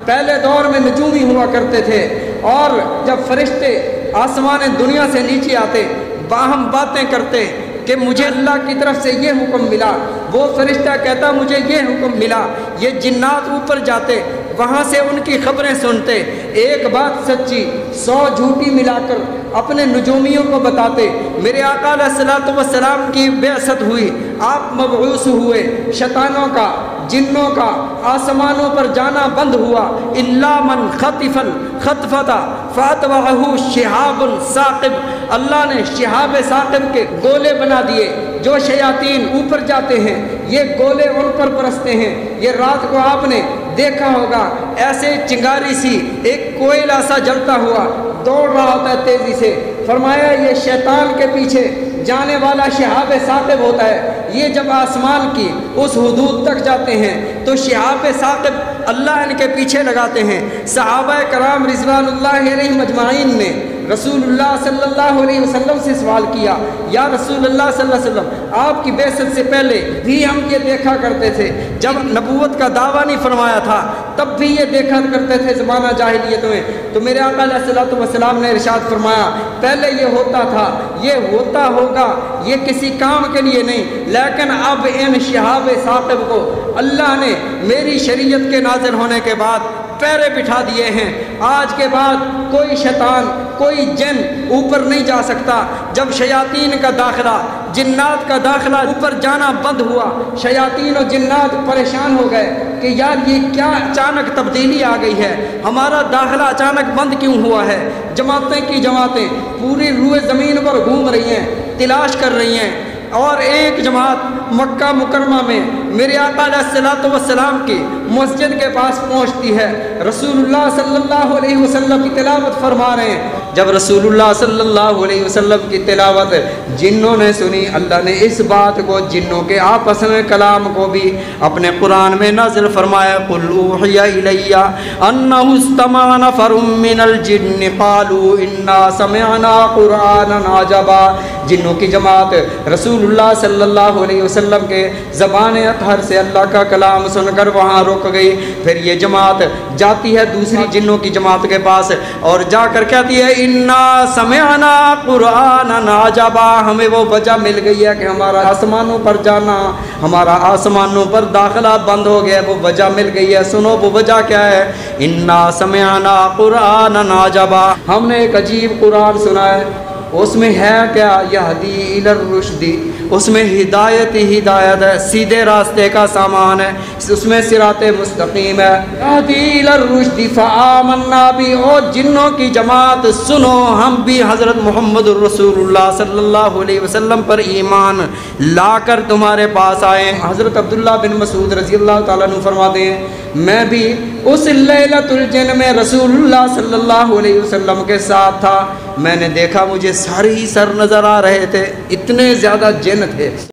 پہلے دور میں نجومی ہوا کرتے تھے، اور جب فرشتے آسمان دنیا سے نیچے آتے باہم باتیں کرتے کہ مجھے اللہ کی طرف سے یہ حکم ملا، وہ فرشتہ کہتا مجھے یہ حکم ملا، یہ جنات اوپر جاتے وہاں سے ان کی خبریں سنتے، ایک بات سچی 100 جھوٹی ملا کر اپنے نجومیوں کو بتاتے۔ میرے آقا علیہ الصلوۃ والسلام کی بعثت ہوئی، آپ مبعوث ہوئے، شیطانوں کا جنوں کا آسمانوں پر جانا بند ہوا، الا من خطف الخطفۃ فاتبعہ شہاب ثاقب، اللہ نے شہاب ثاقب کے گولے بنا دیے، جو شیاطین اوپر جاتے ہیں یہ گولے ان پر برستے ہیں۔ یہ رات کو آپ نے دیکھا ہوگا ایسے چنگاری سی ایک کوئلہ سا جلتا ہوا دوڑ رہا ہوتا ہے تیزی سے، فرمایا یہ شیطان کے پیچھے جانے والا شہاب ثاقب ہوتا ہے، یہ جب آسمان کی اس حدود تک جاتے ہیں تو شہاب ثاقب اللہ ان کے پیچھے لگاتے ہیں۔ صحابہ کرام رضوان اللہ علیہم اجمعین نے رسول اللہ صلی اللہ علیہ وسلم سے سوال کیا، یا رسول اللہ صلی اللہ علیہ وسلم آپ کی بعثت سے پہلے بھی ہم یہ دیکھا کرتے تھے، جب نبوت کا دعویٰ نہیں فرمایا تھا تب بھی یہ دیکھا کرتے تھے زمانہ جاہلیت میں، تو میرے آقا علیہ الصلوۃ والسلام نے ارشاد فرمایا پہلے یہ ہوتا تھا، یہ ہوتا ہوگا، یہ کسی کام کے لیے نہیں، لیکن اب ان شہاب ثاقب کو اللہ نے میری شریعت کے نازل ہونے کے بعد پیرے بٹھا دیے ہیں۔ آج کے بعد کوئی شیطان کوئی جن اوپر نہیں جا سکتا۔ جب شیاطین کا داخلہ جنات کا داخلہ اوپر جانا بند ہوا، شیاطین و جنات پریشان ہو گئے کہ یار یہ کیا اچانک تبدیلی آ گئی ہے، ہمارا داخلہ اچانک بند کیوں ہوا ہے؟ جماعتیں کی جماعتیں پوری روئے زمین پر گھوم رہی ہیں، تلاش کر رہی ہیں، اور ایک جماعت مکہ مکرمہ میں میرے آقا علیہ الصلوۃ والسلام کی مسجد کے پاس پہنچتی ہے، رسول اللہ صلی اللہ علیہ وسلم کی تلاوت فرما رہے ہیں۔ جب رسول اللہ صلی اللہ علیہ وسلم کی تلاوت جنوں نے سنی، اللہ نے اس بات کو جنوں کے آپس میں کلام کو بھی اپنے قرآن میں نازل فرمایا، قُلْ أُوحِيَ إِلَيَّ أَنَّهُ اسْتَمَعَ نَفَرٌ مِّنَ الْجِنِّ قَالُوا إِنَّا سَمِعْنَا قُرْآنًا عَجَبًا۔ جنوں کی جماعت رسول اللہ صلی اللہ علیہ وسلم کے زبان اطہر سے اللہ کا کلام سن کر وہاں رک گئی۔ پھر یہ جماعت جاتی ہے دوسری جنوں کی جماعت کے پاس اور جا کر کہتی ہے انا سمعنا قرآنا عجبا، ہمیں وہ وجہ مل گئی ہے کہ ہمارا آسمانوں پر جانا، ہمارا آسمانوں پر داخلہ بند ہو گیا، وہ وجہ مل گئی ہے۔ سنو وہ وجہ کیا ہے؟ انا سمعنا قرآنا عجبا، ہم نے ایک عجیب قرآن سنا ہے، اس میں ہے کیا؟ یہدی الی الرشد، اس میں ہدایت ہی ہدایت ہے، سیدھے راستے کا سامان ہے، اس میں صراط مستقیم ہے۔ یہدی الی الرشد فآمنا بھی، او جنوں کی جماعت سنو، ہم بھی حضرت محمد الرسول اللہ صلی اللہ علیہ وسلم پر ایمان لا کر تمہارے پاس آئے۔ حضرت عبداللہ بن مسعود رضی اللہ تعالیٰ عنہ فرماتے ہیں میں بھی اس لیلۃ الجن میں رسول اللہ صلی اللہ علیہ وسلم کے ساتھ تھا، میں نے دیکھا مجھے سارے ہی سر نظر آ رہے تھے، اتنے زیادہ جن تھے۔